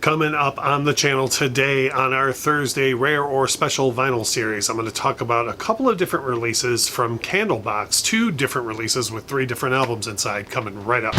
Coming up on the channel today on our Thursday Rare or Special Vinyl series, I'm going to talk about a couple of different releases from Candlebox, 2 different releases with 3 different albums inside coming right up.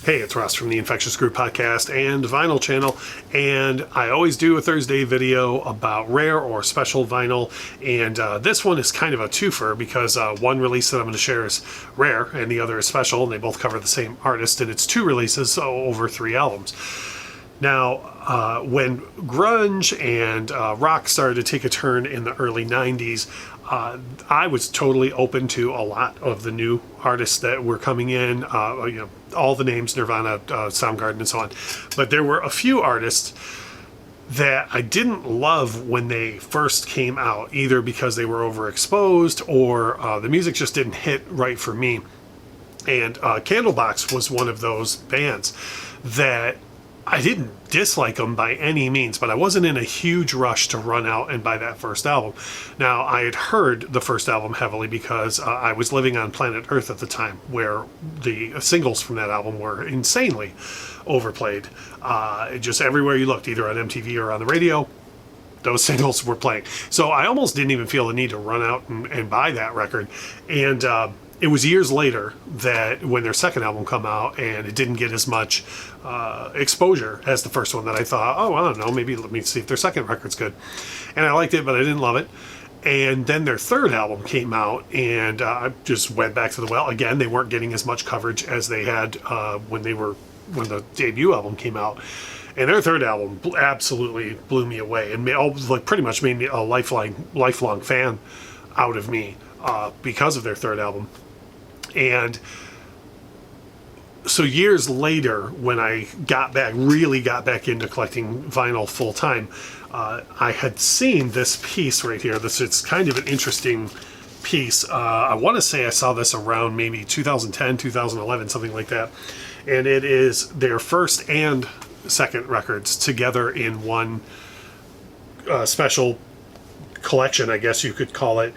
Hey, it's Ross from the Infectious Group Podcast and Vinyl Channel, and I always do a Thursday video about rare or special vinyl, and this one is kind of a twofer because one release that I'm going to share is rare and the other is special, and they both cover the same artist, and it's 2 releases over 3 albums. Now, when grunge and rock started to take a turn in the early 90s, I was totally open to a lot of the new artists that were coming in, all the names, Nirvana, Soundgarden, and so on. But there were a few artists that I didn't love when they first came out, either because they were overexposed or the music just didn't hit right for me. And Candlebox was one of those bands that I didn't dislike them by any means, but I wasn't in a huge rush to run out and buy that first album. Now, I had heard the first album heavily because I was living on planet Earth at the time, where the singles from that album were insanely overplayed. Just everywhere you looked, either on MTV or on the radio, those singles were playing. So I almost didn't even feel the need to run out and buy that record. And it was years later that when their second album come out and it didn't get as much exposure as the first one, that I thought, oh, I don't know, maybe let me see if their second record's good. And I liked it, but I didn't love it. And then their third album came out, and I just went back to the well. Again, they weren't getting as much coverage as they had when the debut album came out. And their third album absolutely blew me away and pretty much made me a lifelong fan out of me because of their third album. And so years later, when I really got back into collecting vinyl full time, I had seen this piece right here. It's kind of an interesting piece. I want to say I saw this around maybe 2010, 2011, something like that. And it is their first and second records together in one special collection, I guess you could call it.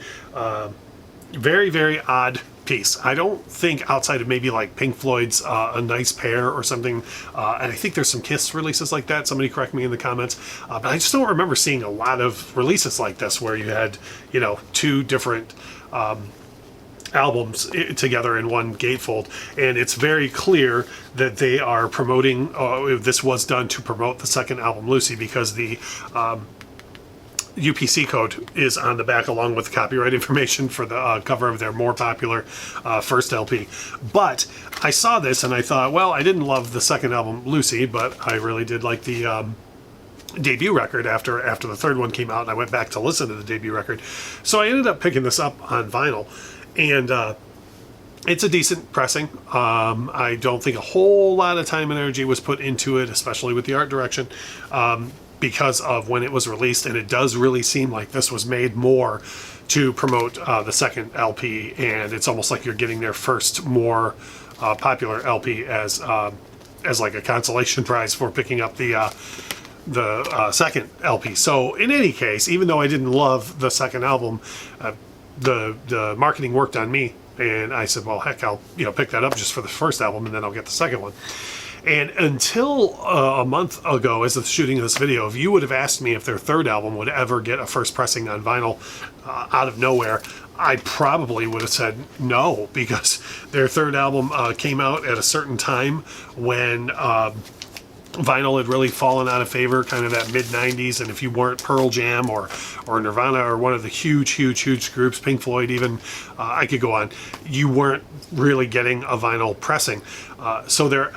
Very, very odd piece. I don't think outside of maybe like Pink Floyd's A Nice Pair or something, and I think there's some Kiss releases like that, somebody correct me in the comments, but I just don't remember seeing a lot of releases like this where you had 2 different albums together in one gatefold. And it's very clear that they are promoting, this was done to promote the second album, Lucy, because the UPC code is on the back along with the copyright information for the cover of their more popular first LP. But I saw this and I thought, well, I didn't love the second album, Lucy, but I really did like the debut record after the third one came out, and I went back to listen to the debut record. So I ended up picking this up on vinyl, and it's a decent pressing. I don't think a whole lot of time and energy was put into it, especially with the art direction, because of when it was released, and it does really seem like this was made more to promote the second LP, and it's almost like you're getting their first more popular LP as like a consolation prize for picking up the second LP. So in any case, even though I didn't love the second album, the marketing worked on me, and I said, well, heck, I'll pick that up just for the first album, and then I'll get the second one. And until a month ago, as of shooting this video, if you would have asked me if their third album would ever get a first pressing on vinyl out of nowhere, I probably would have said no, because their third album came out at a certain time when vinyl had really fallen out of favor, kind of that mid-90s, and if you weren't Pearl Jam or Nirvana or one of the huge groups, Pink Floyd even, I could go on, you weren't really getting a vinyl pressing. So their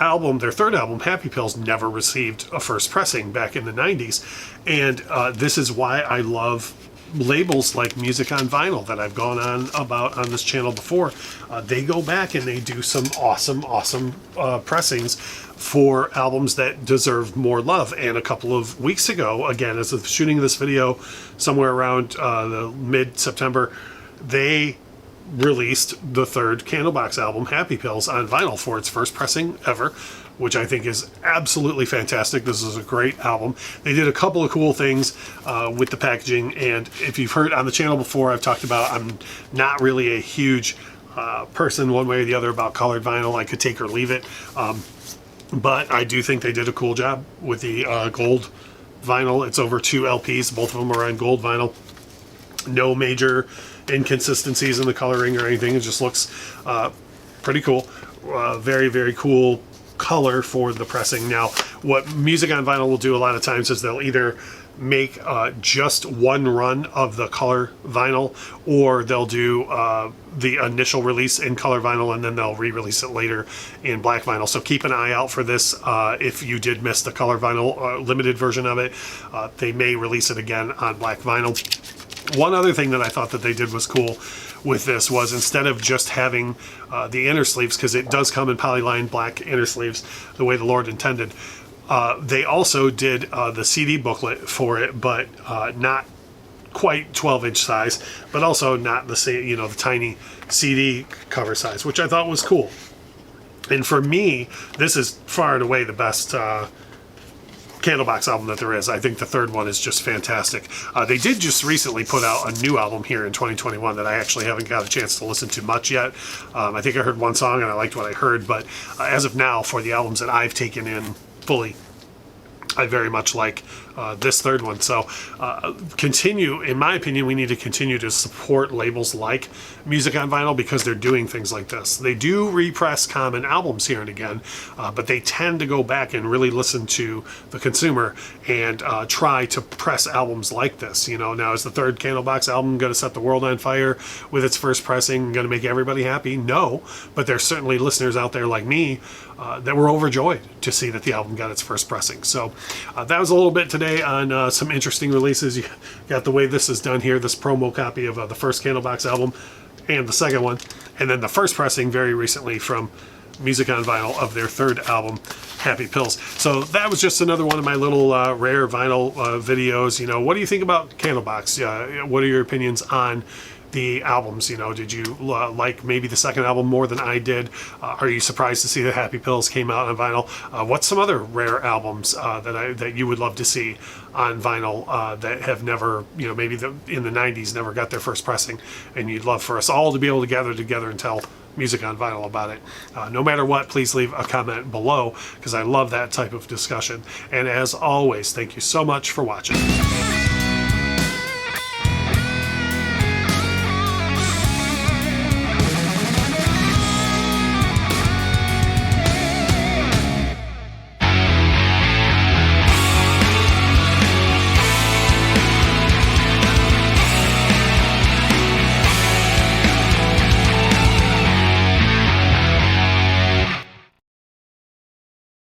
third album, Happy Pills, never received a first pressing back in the 90s, and this is why I love labels like Music on Vinyl that I've gone on about on this channel before. They go back and they do some awesome pressings for albums that deserve more love. And a couple of weeks ago, again, as of shooting this video, somewhere around the mid-September, they released the third Candlebox album, Happy Pills, on vinyl for its first pressing ever. which I think is absolutely fantastic. This is a great album. They did a couple of cool things with the packaging, and if you've heard on the channel before, I've talked about I'm not really a huge person one way or the other about colored vinyl. I could take or leave it, but I do think they did a cool job with the gold vinyl. It's over 2 LPs. Both of them are on gold vinyl. No major inconsistencies in the coloring or anything. It just looks pretty cool. Very, very cool color for the pressing. Now, what Music on Vinyl will do a lot of times is they'll either make just one run of the color vinyl, or they'll do the initial release in color vinyl and then they'll re-release it later in black vinyl. So keep an eye out for this. If you did miss the color vinyl limited version of it, they may release it again on black vinyl. One other thing that I thought that they did was cool with this was, instead of just having the inner sleeves, because it does come in polyline black inner sleeves the way the Lord intended, they also did the CD booklet for it, but not quite 12-inch size, but also not the same, you know, the tiny CD cover size, which I thought was cool. And for me, this is far and away the best Candlebox album that there is. I think the third one is just fantastic. They did just recently put out a new album here in 2021 that I actually haven't got a chance to listen to much yet. I think I heard one song and I liked what I heard, but as of now, for the albums that I've taken in fully, I very much like this third one. So continue, in my opinion, we need to continue to support labels like Music on Vinyl, because they're doing things like this. They do repress common albums here and again, but they tend to go back and really listen to the consumer and try to press albums like this. You know, now, is the third Candlebox album going to set the world on fire with its first pressing, going to make everybody happy? No, but there's certainly listeners out there like me that were overjoyed to see that the album got its first pressing. So that was a little bit today on some interesting releases. You got the way this is done here, this promo copy of the first Candlebox album and the second one, and then the first pressing very recently from Music on Vinyl of their third album, Happy Pills. So that was just another one of my little rare vinyl videos. You know, what do you think about Candlebox? What are your opinions on the albums? You know, did you like maybe the second album more than I did? Are you surprised to see that Happy Pills came out on vinyl? What's some other rare albums that you would love to see on vinyl that have never, you know, maybe in the 90s never got their first pressing, and you'd love for us all to be able to gather together and tell Music on Vinyl about it? No matter what, please leave a comment below, because I love that type of discussion. And as always, thank you so much for watching.